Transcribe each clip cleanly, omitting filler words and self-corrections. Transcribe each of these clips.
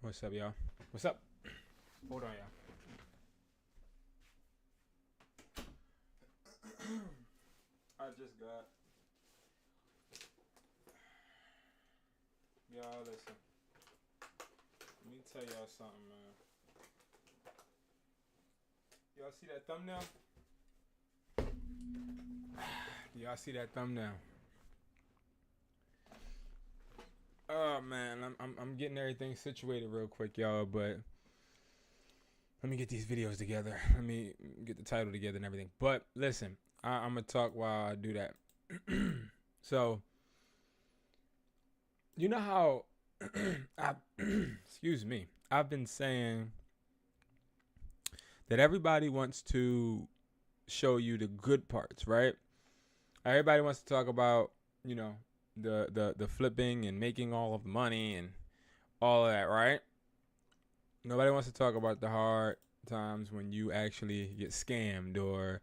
What's up, y'all? What's up? Hold on, y'all. I just got. Y'all listen. Let me tell y'all something, man. Y'all see that thumbnail? Y'all see that thumbnail? Oh man, I'm getting everything situated real quick, y'all, but let me get these videos together. Let me get the title together and everything. But listen, I'm gonna talk while I do that. So, you know how excuse me. I've been saying that everybody wants to show you the good parts, right? Everybody wants to talk about, you know, the flipping and making all of the money and all of that, right? Nobody wants to talk about the hard times when you actually get scammed, or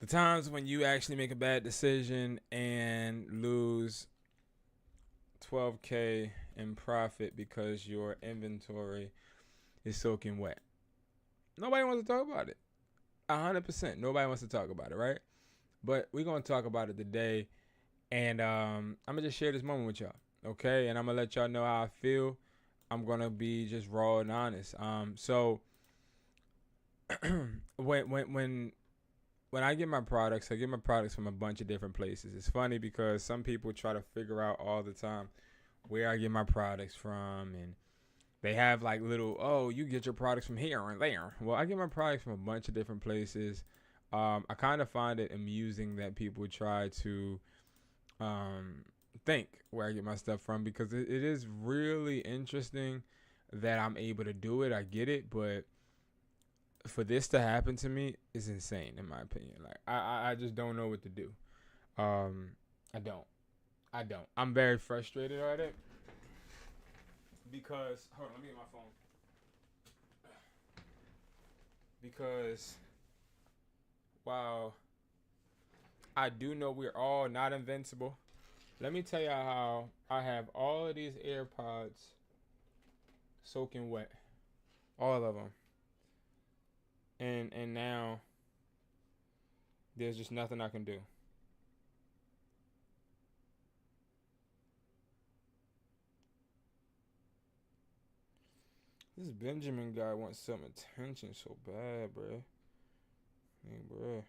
the times when you actually make a bad decision and lose 12K in profit because your inventory is soaking wet. Nobody wants to talk about it. 100%. Nobody wants to talk about it, right? But we're going to talk about it today. And I'm going to just share this moment with y'all, okay? And I'm going to let y'all know how I feel. I'm going to be just raw and honest. So when I get my products, I get my products from a bunch of different places. It's funny because some people try to figure out all the time where I get my products from, and they have like little, oh, you get your products from here and there. Well, I get my products from a bunch of different places. I kind of find it amusing that people try to think where I get my stuff from, because it is really interesting that I'm able to do it. I get it, but for this to happen to me is insane in my opinion. Like I just don't know what to do. I don't. I'm very frustrated at it because hold on, let me get my phone. Because while I do know we're all not invincible, let me tell you how I have all of these AirPods soaking wet. All of them. And now there's just nothing I can do. This Benjamin guy wants some attention so bad, bruh. Hey, bruh.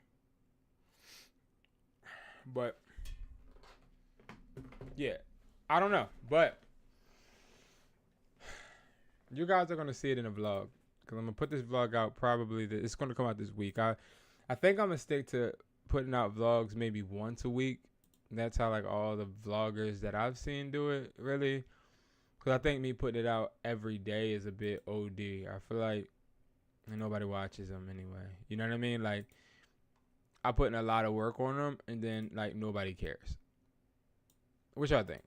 But yeah, I don't know. But you guys are gonna see it in a vlog, because I'm gonna put this vlog out probably. It's gonna come out this week. I think I'm gonna stick to putting out vlogs maybe once a week. That's how like all the vloggers that I've seen do it, really. Because I think me putting it out every day is a bit OD. I feel like nobody watches them anyway. You know what I mean? Like, I put in a lot of work on them, and then like nobody cares. What y'all think?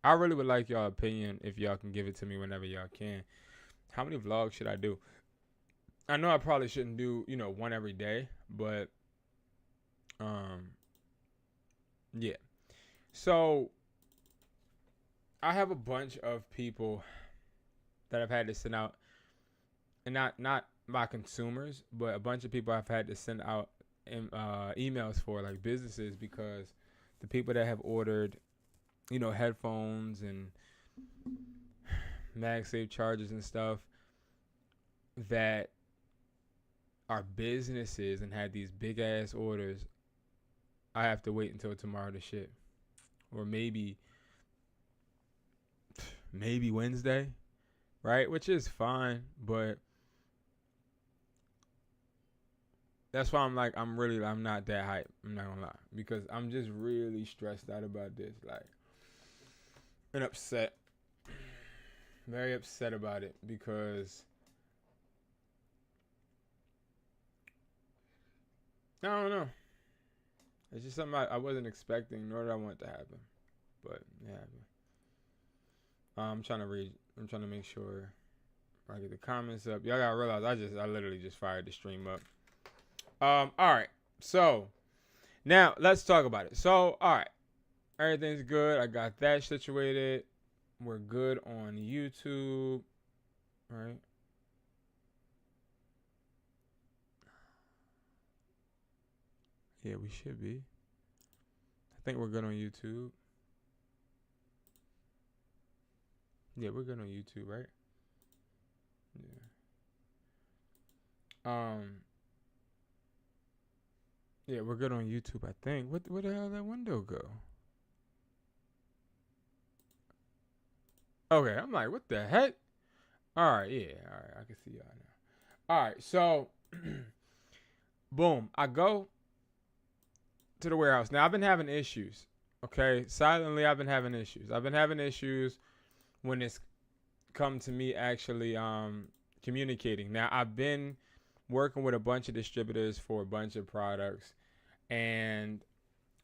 I really would like y'all opinion if y'all can give it to me whenever y'all can. How many vlogs should I do? I know I probably shouldn't do, one every day, but yeah. So I have a bunch of people that I've had to send out, and not my consumers, but a bunch of people I've had to send out emails for, like businesses, because the people that have ordered, headphones and MagSafe chargers and stuff that are businesses and had these big ass orders, I have to wait until tomorrow to ship, or maybe Wednesday, right? Which is fine, but that's why I'm like, I'm not that hype. I'm not gonna lie, because I'm just really stressed out about this, like, and upset, very upset about it, because I don't know. It's just something I wasn't expecting, nor did I want to happen, but it happened. I'm trying to make sure I get the comments up. Y'all gotta realize I literally just fired the stream up. All right. So now let's talk about it. So, all right, everything's good. I got that situated. We're good on YouTube. right? Yeah, we should be. I think we're good on YouTube. Yeah, we're good on YouTube, right? Yeah. Um. Yeah, we're good on YouTube. I think. What? Where the hell did that window go? Okay, I'm like, what the heck? All right, yeah, all right, I can see y'all now. All right, so, boom, I go to the warehouse. Now I've been having issues. Okay, silently, I've been having issues. I've been having issues when it's come to me actually communicating. Now I've been working with a bunch of distributors for a bunch of products, and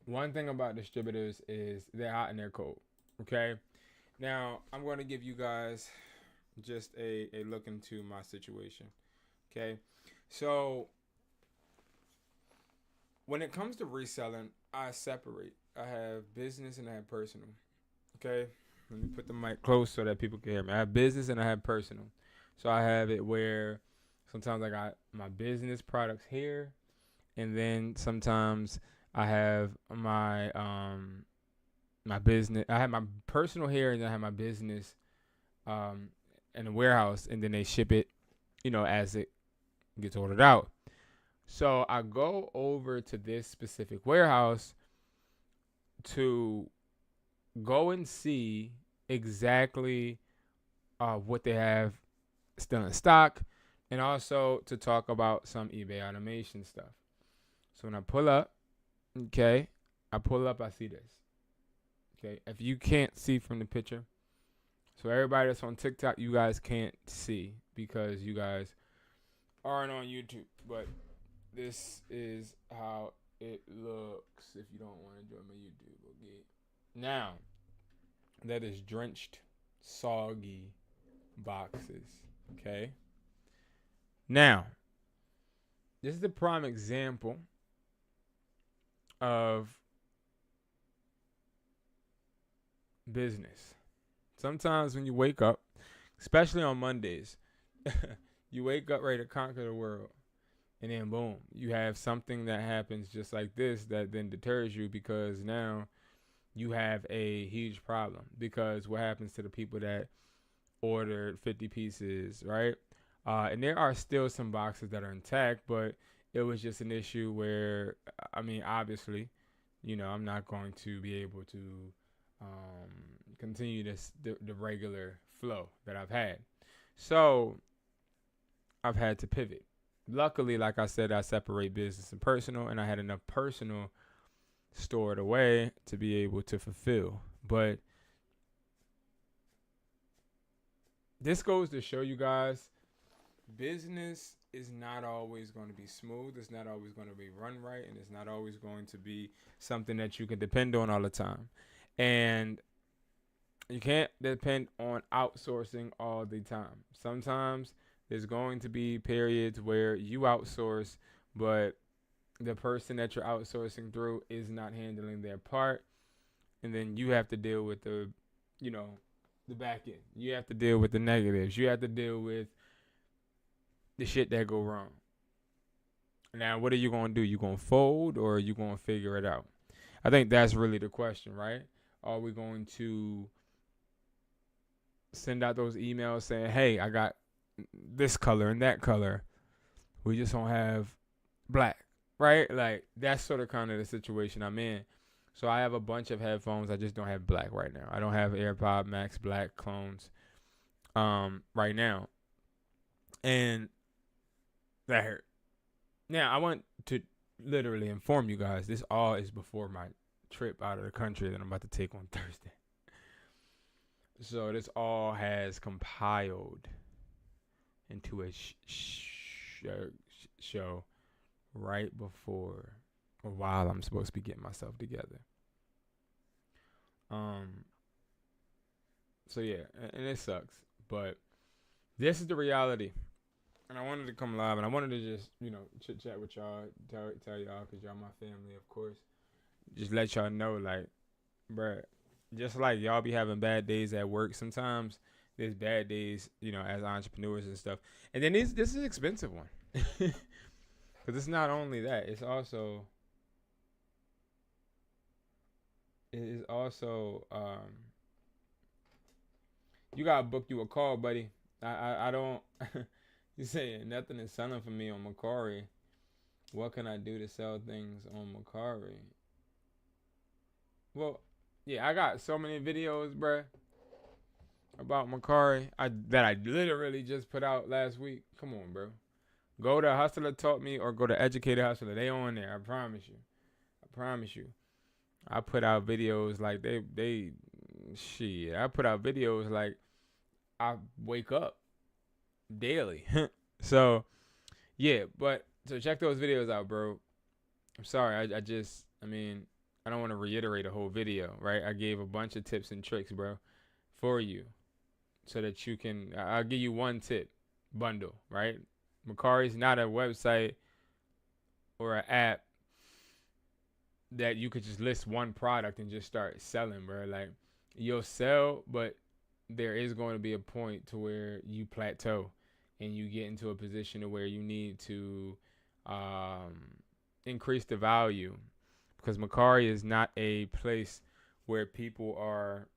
one thing about distributors is they're hot and they're cold. Okay, now I'm going to give you guys just a look into my situation. Okay, so when it comes to reselling, I separate. I have business and I have personal. Okay, let me put the mic close so that people can hear me. I have business and I have personal. So I have it where sometimes I got my business products here, and then sometimes I have my business. I have my personal here, and then I have my business um in the warehouse, and then they ship it, as it gets ordered out. So I go over to this specific warehouse to go and see exactly what they have still in stock, and also to talk about some eBay automation stuff. So when I pull up, okay, I see this. Okay, if you can't see from the picture, so everybody that's on TikTok, you guys can't see because you guys aren't on YouTube, but this is how it looks if you don't want to join my YouTube. Okay. Now, that is drenched, soggy boxes. Okay. Now, this is the prime example of business. Sometimes when you wake up, especially on Mondays, you wake up ready to conquer the world. And then boom, you have something that happens just like this that then deters you because now you have a huge problem. Because what happens to the people that ordered 50 pieces, right? And there are still some boxes that are intact, but it was just an issue where, I mean, obviously, I'm not going to be able to continue the regular flow that I've had. So I've had to pivot. Luckily, like I said, I separate business and personal, and I had enough personal stored away to be able to fulfill. But this goes to show you guys, business is not always going to be smooth. It's not always going to be run right, and it's not always going to be something that you can depend on all the time. And you can't depend on outsourcing all the time. Sometimes there's going to be periods where you outsource, but the person that you're outsourcing through is not handling their part. And then you have to deal with the back end. You have to deal with the negatives. You have to deal with the shit that go wrong. Now, what are you going to do? You going to fold or are you going to figure it out? I think that's really the question, right? Are we going to send out those emails saying, hey, I got this color and that color. We just don't have black, right? Like, that's sort of kind of the situation I'm in. So I have a bunch of headphones. I just don't have black right now. I don't have AirPod Max black clones right now. And that hurt. Now, I want to literally inform you guys, this all is before my trip out of the country that I'm about to take on Thursday. So this all has compiled into a show right before or while I'm supposed to be getting myself together. So yeah, and it sucks, but this is the reality. And I wanted to come live, and I wanted to just, chit chat with y'all, tell y'all, because y'all my family, of course. Just let y'all know, like, bruh, just like y'all be having bad days at work, sometimes there's bad days, as entrepreneurs and stuff. And then this is an expensive one. Because it's not only that, you gotta book you a call, buddy. I don't. You saying nothing is selling for me on Macari. What can I do to sell things on Macari? Well, yeah, I got so many videos, bruh, about Macari that I literally just put out last week. Come on, bro. Go to Hustler Taught Me or go to Educated Hustler. They on there. I promise you. I put out videos like I put out videos like I wake up daily. So check those videos out, bro. I'm sorry. I don't want to reiterate a whole video, right? I gave a bunch of tips and tricks, bro, for you so that you can, I'll give you one tip bundle, right? Macari's not a website or an app that you could just list one product and just start selling, bro. Like, you'll sell, but there is going to be a point to where you plateau and you get into a position to where you need to increase the value, because Macari is not a place where people are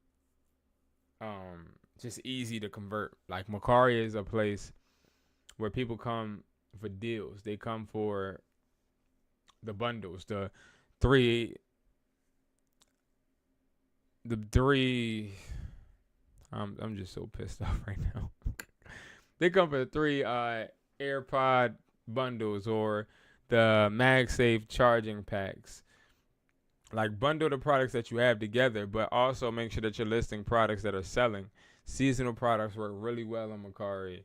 just easy to convert. Like, Macari is a place where people come for deals. They come for the bundles, the three. I'm just so pissed off right now. They come for the 3 AirPod bundles or the MagSafe charging packs. Like, bundle the products that you have together, but also make sure that you're listing products that are selling. Seasonal products work really well on Macari.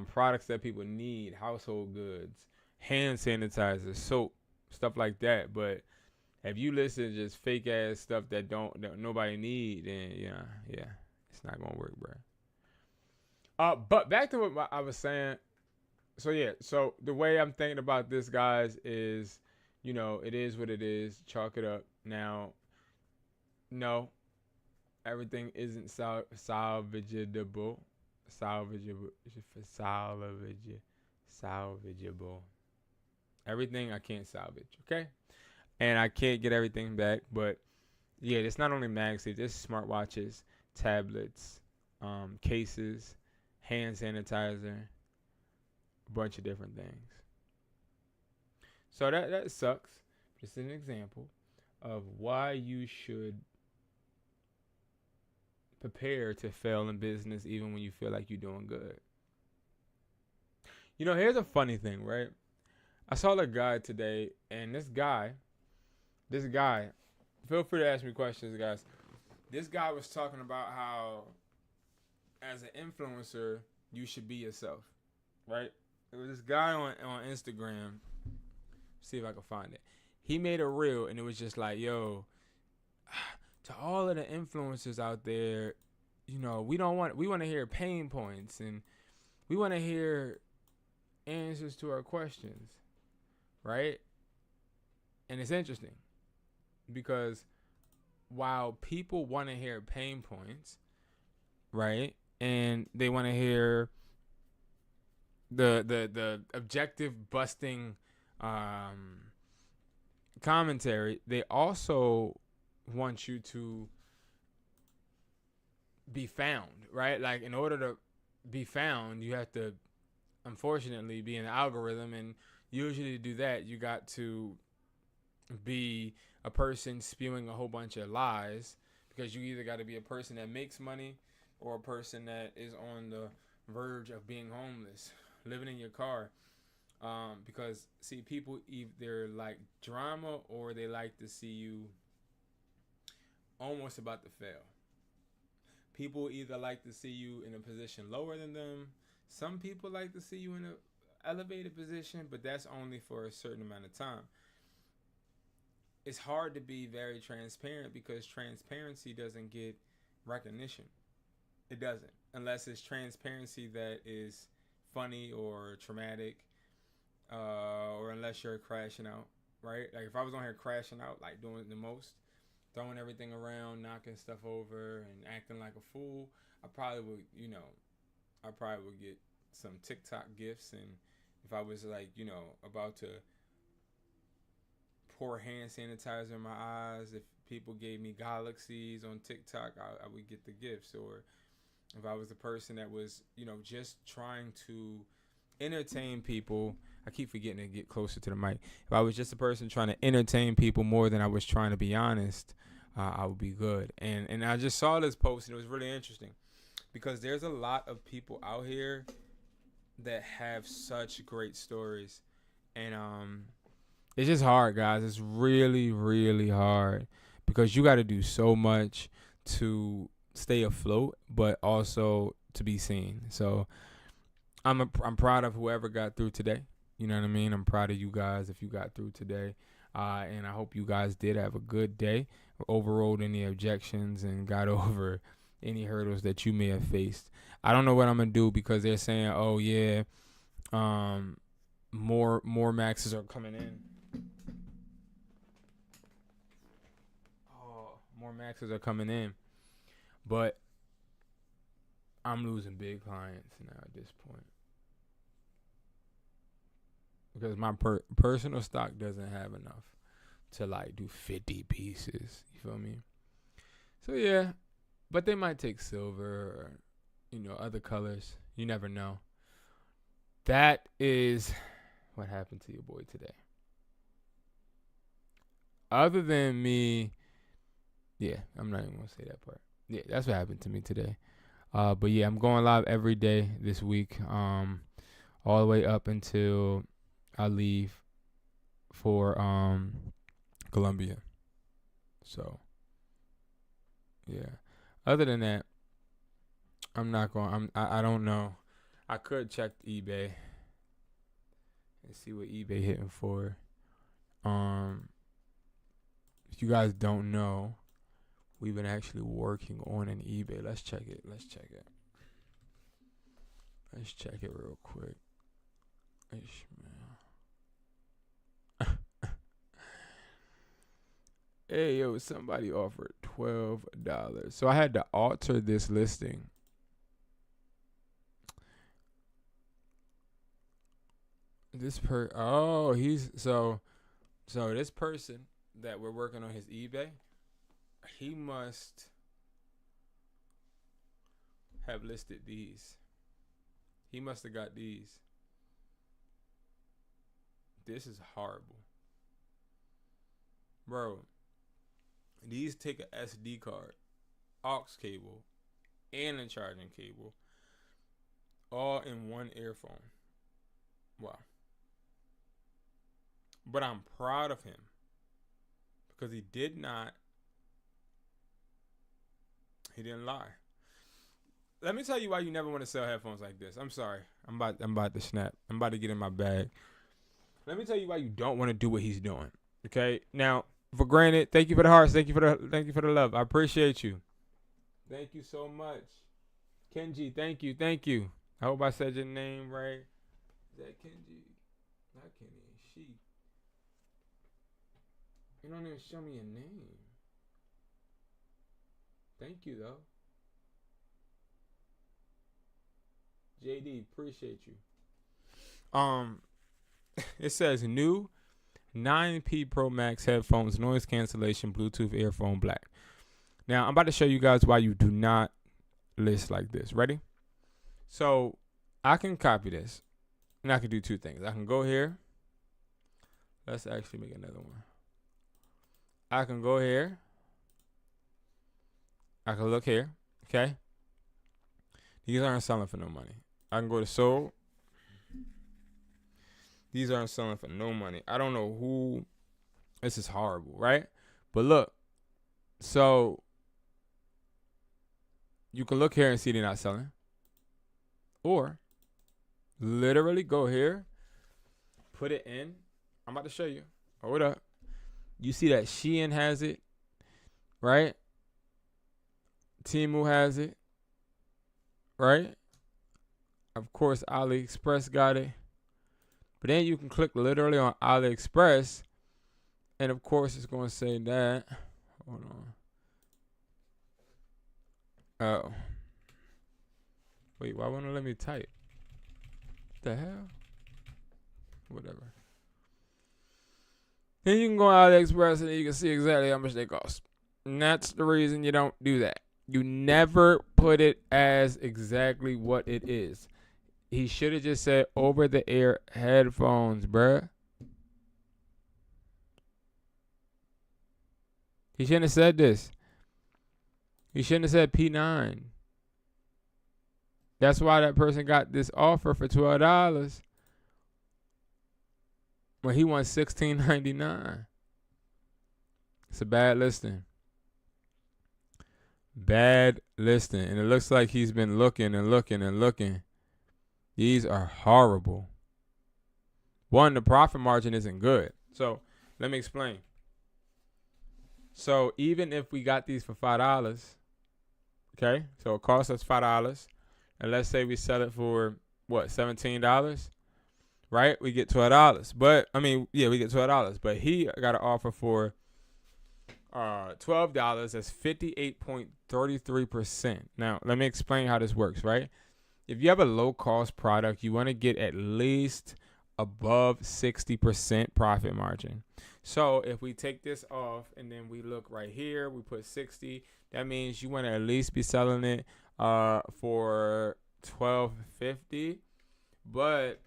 Products that people need, household goods, hand sanitizer, soap, stuff like that. But if you listen to just fake ass stuff that nobody need, then yeah, it's not gonna work, bro. But back to what I was saying. So the way I'm thinking about this, guys, is, it is what it is. Chalk it up. Now, no, everything isn't salvageable. Salvageable. Everything I can't salvage, okay? And I can't get everything back, but yeah, it's not only MagSafe. There's smartwatches, tablets, cases, hand sanitizer, a bunch of different things. So that sucks. Just an example of why you should prepare to fail in business even when you feel like you're doing good. Here's a funny thing, right? I saw a guy today, and this guy, feel free to ask me questions, guys. This guy was talking about how, as an influencer, you should be yourself, right? There was this guy on Instagram. See if I can find it. He made a reel, and it was just like, yo, to all of the influencers out there, we want to hear pain points, and we want to hear answers to our questions, right? And it's interesting because while people want to hear pain points, right, and they want to hear the objective busting commentary, they also want you to be found, right? Like, in order to be found, you have to, unfortunately, be in the algorithm, and usually to do that, you got to be a person spewing a whole bunch of lies, because you either got to be a person that makes money or a person that is on the verge of being homeless, living in your car. Because, see, people either like drama or they like to see you almost about to fail. People either like to see you in a position lower than them. Some people like to see you in an elevated position, but that's only for a certain amount of time. It's hard to be very transparent because transparency doesn't get recognition. It doesn't, unless it's transparency that is funny or traumatic, or unless you're crashing out, right? Like, if I was on here crashing out, like doing the most, throwing everything around, knocking stuff over, and acting like a fool, I probably would, I probably would get some TikTok gifts, and if I was like, about to pour hand sanitizer in my eyes, if people gave me galaxies on TikTok, I would get the gifts. Or if I was the person that was, just trying to entertain people, I keep forgetting to get closer to the mic. If I was just a person trying to entertain people more than I was trying to be honest, I would be good. And I just saw this post, and it was really interesting because there's a lot of people out here that have such great stories, and it's just hard, guys. It's really, really hard because you got to do so much to stay afloat, but also to be seen. So I'm proud of whoever got through today. You know what I mean? I'm proud of you guys if you got through today. And I hope you guys did have a good day, overrode any objections, and got over any hurdles that you may have faced. I don't know what I'm going to do because they're saying, oh, yeah, more maxes are coming in. More maxes are coming in. But I'm losing big clients now at this point. Because my personal stock doesn't have enough to like do 50 pieces. You feel me? So yeah, but they might take silver or, other colors. You never know. That is what happened to your boy today. Other than me, yeah, I'm not even going to say that part. Yeah, that's what happened to me today. But yeah, I'm going live every day this week, all the way up until I leave for Colombia. So yeah. Other than that, I'm not going. I don't know. I could check eBay and see what eBay hitting for. If you guys don't know, we've been actually working on an eBay. Let's check it. Let's check it real quick. Hey, yo, somebody offered $12. So I had to alter this listing. So this person that we're working on his eBay, he must have listed these. He must have got these. This is horrible. Bro, these take a SD card, aux cable, and a charging cable, all in one earphone. Wow. But I'm proud of him because he didn't lie. Let me tell you why you never want to sell headphones like this. I'm sorry. I'm about to snap. I'm about to get in my bag. Let me tell you why you don't want to do what he's doing. Okay? Now, for granted, thank you for the hearts. Thank you for the love. I appreciate you. Thank you so much. Kenji, thank you. I hope I said your name right. Is that Kenji? Not Kenji. She. You don't even show me your name. Thank you, though. JD, appreciate you. It says new 9P Pro Max headphones, noise cancellation, Bluetooth earphone, black. Now, I'm about to show you guys why you do not list like this. Ready? So, I can copy this, and I can do two things. I can go here. Let's actually make another one. I can go here. I can look here. Okay? These aren't selling for no money. I can go to sold. These aren't selling for no money. I don't know who. This is horrible, right? But look. So, you can look here and see they're not selling. Or, literally go here. Put it in. I'm about to show you. Hold up. You see that Shein has it. Right? Temu has it. Right? Of course, AliExpress got it. But then you can click literally on AliExpress. And of course, it's going to say that. Hold on. Oh. Wait, why won't it let me type? What the hell? Whatever. Then you can go on AliExpress and you can see exactly how much they cost. And that's the reason you don't do that. You never put it as exactly what it is. He should have just said over-the-air headphones, bruh. He shouldn't have said this. He shouldn't have said P9. That's why that person got this offer for $12 when he won $16.99. It's a bad listing. Bad listing. And it looks like he's been looking and looking and looking. These are horrible. One, the profit margin isn't good. So let me explain. So even if we got these for $5, okay, so it costs us $5, and let's say we sell it for what, $17, right? We get $12. But we get $12. But he got an offer for $12. That's 58.33%. Now let me explain how this works, right? If you have a low cost product, you want to get at least above 60% profit margin. So if we take this off and then we look right here, we put 60. That means you want to at least be selling it for $12.50. But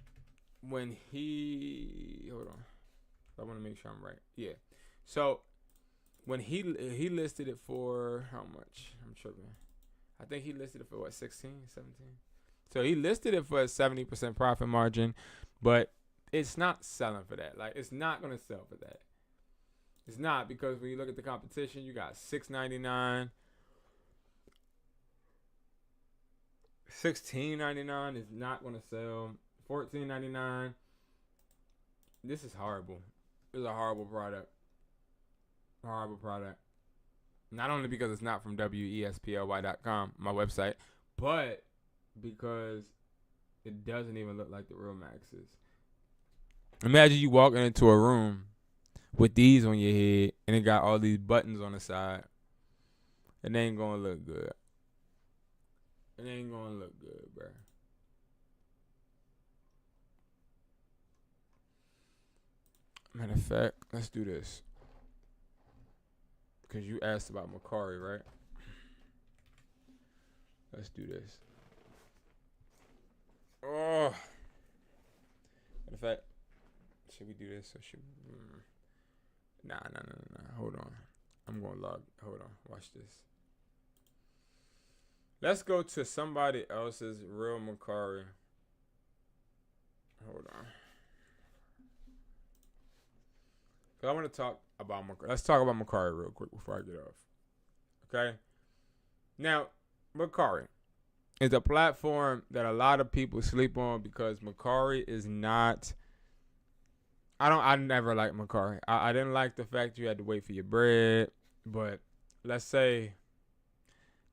when hold on, I want to make sure I'm right. Yeah. So when he listed it for how much? I'm tripping. I think he listed it for what, 16, 17? So he listed it for a 70% profit margin, but it's not selling for that. Like, it's not going to sell for that. It's not, because when you look at the competition, you got $6.99. $16.99 is not going to sell. $14.99. This is horrible. It's a horrible product. Horrible product. Not only because it's not from WESPLY.com, my website, but because it doesn't even look like the real Maxes. Imagine you walking into a room with these on your head and it got all these buttons on the side. It ain't gonna look good. It ain't gonna look good, bro. Matter of fact, let's do this. Because you asked about Macari, right? Let's do this. Oh. Matter of fact, should we do this or should we? Nah. Hold on. I'm going to log. Hold on. Watch this. Let's go to somebody else's real Macari. Hold on. I want to talk about Macari. Let's talk about Macari real quick before I get off. Okay? Now, Macari is a platform that a lot of people sleep on because Macari is not. I never liked Macari. I didn't like the fact you had to wait for your bread. But let's say,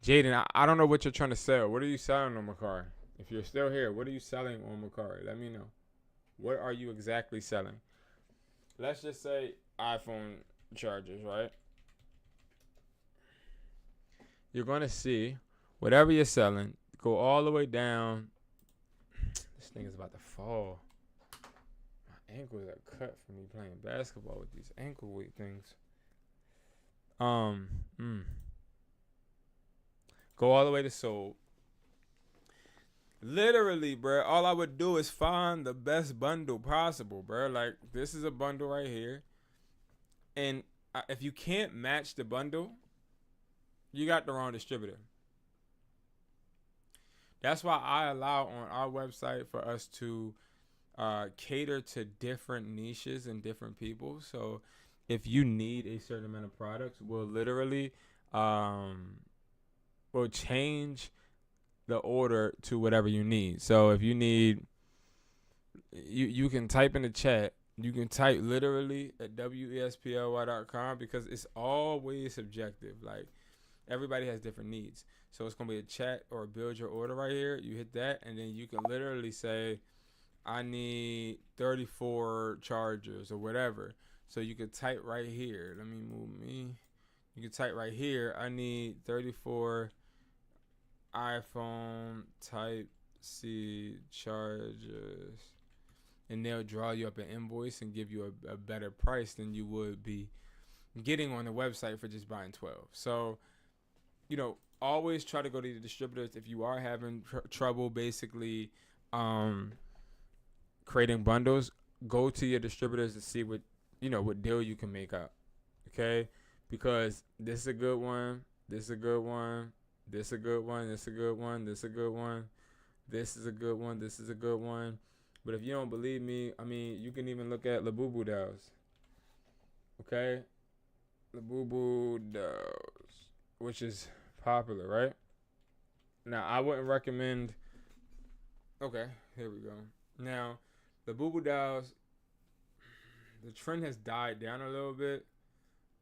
Jaden, I don't know what you're trying to sell. What are you selling on Macari? If you're still here, what are you selling on Macari? Let me know. What are you exactly selling? Let's just say iPhone chargers, right? You're going to see whatever you're selling go all the way down. This thing is about to fall. My ankles are cut from me playing basketball with these ankle weight things. Go all the way to sold. Literally, bro, all I would do is find the best bundle possible, bro. Like, this is a bundle right here. And if you can't match the bundle, you got the wrong distributor. That's why I allow on our website for us to cater to different niches and different people. So if you need a certain amount of products, we'll literally we'll change the order to whatever you need. So if you need, you can type in the chat. You can type literally at WESPLY.com because it's always subjective. Like, everybody has different needs. So it's going to be a chat or build your order right here. You hit that, and then you can literally say, I need 34 chargers or whatever. So you can type right here. Let me move me. You can type right here, I need 34. iPhone Type C chargers, and they'll draw you up an invoice and give you a better price than you would be getting on the website for just buying 12. So, always try to go to the distributors if you are having trouble basically creating bundles. Go to your distributors to see what deal you can make up. Okay, because this is a good one. This is a good one. This is a good one. This is a good one. This is a good one. This is a good one. This is a good one. But if you don't believe me, I mean, you can even look at Labubu Dolls. Okay, Labubu Dolls, which is popular, right? Now, I wouldn't recommend. Okay, here we go. Now, the Boo Boo Dolls, the trend has died down a little bit,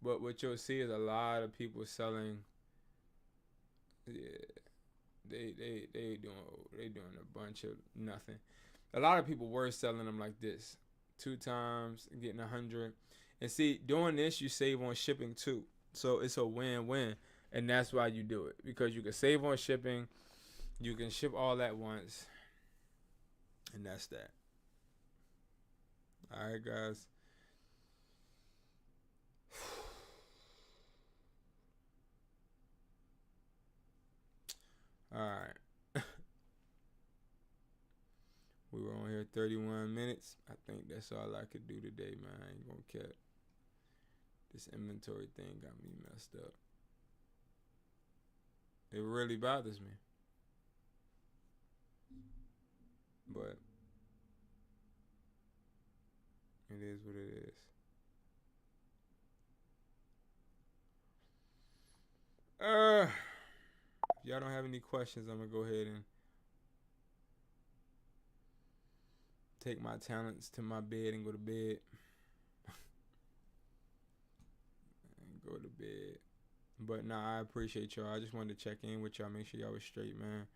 but what you'll see is a lot of people selling. Yeah, they doing a bunch of nothing. A lot of people were selling them like this, 2 times getting 100. And see, doing this you save on shipping too, so it's a win-win, and that's why you do it, because you can save on shipping, you can ship all at once, and that's that. All right, guys. All right. We were on here 31 minutes. I think that's all I could do today, man. I ain't gonna care. This inventory thing got me messed up. It really bothers me. But it is what it is. If y'all don't have any questions, I'm gonna go ahead and take my talents to my bed and go to bed. But nah, I appreciate y'all. I just wanted to check in with y'all, make sure y'all was straight, man.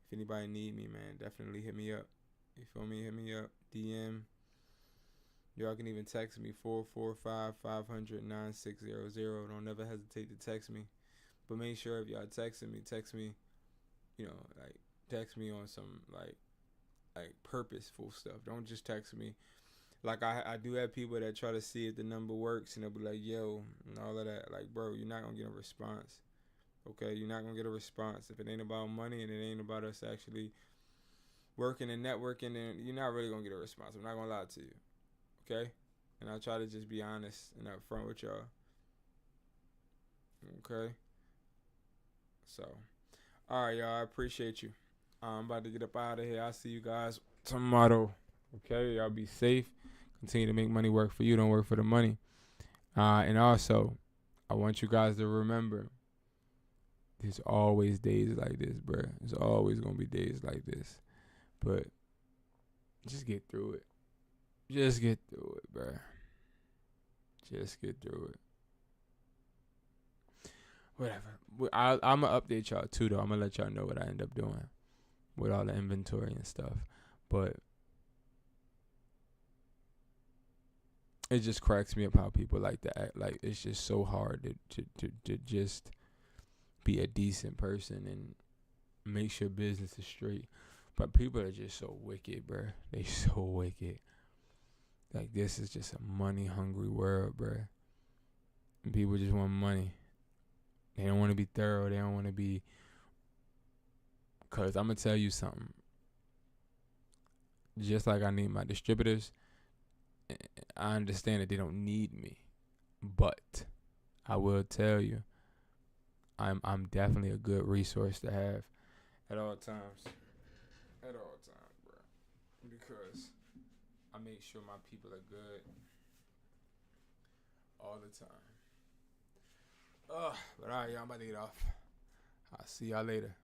If anybody need me, man, definitely hit me up. You feel me? Hit me up. DM. Y'all can even text me 445-500-9600. Don't never hesitate to text me. But make sure if y'all texting me, text me, text me on some like purposeful stuff. Don't just text me. Like I do have people that try to see if the number works, and they'll be like, yo, and all of that. Like, bro, you're not gonna get a response. Okay, you're not gonna get a response if it ain't about money and it ain't about us actually working and networking. Then you're not really gonna get a response. I'm not gonna lie to you. Okay, and I try to just be honest and upfront with y'all. Okay. So, all right, y'all. I appreciate you. I'm about to get up out of here. I'll see you guys tomorrow. Okay, y'all be safe. Continue to make money work for you. Don't work for the money. And also, I want you guys to remember, there's always days like this, bruh. There's always going to be days like this. But just get through it. Just get through it, bruh. Just get through it. Whatever. I'm going to update y'all too, though. I'm going to let y'all know what I end up doing with all the inventory and stuff. But it just cracks me up how people like to act. Like, it's just so hard to just be a decent person and make sure business is straight. But people are just so wicked, bruh. They so wicked. Like, this is just a money-hungry world, bruh. And people just want money. They don't want to be thorough. They don't want to be... Because I'm going to tell you something. Just like I need my distributors, I understand that they don't need me, but I will tell you, I'm definitely a good resource to have at all times. At all times, bro. Because I make sure my people are good all the time. But all right, y'all, I'm about to get off. I'll see y'all later.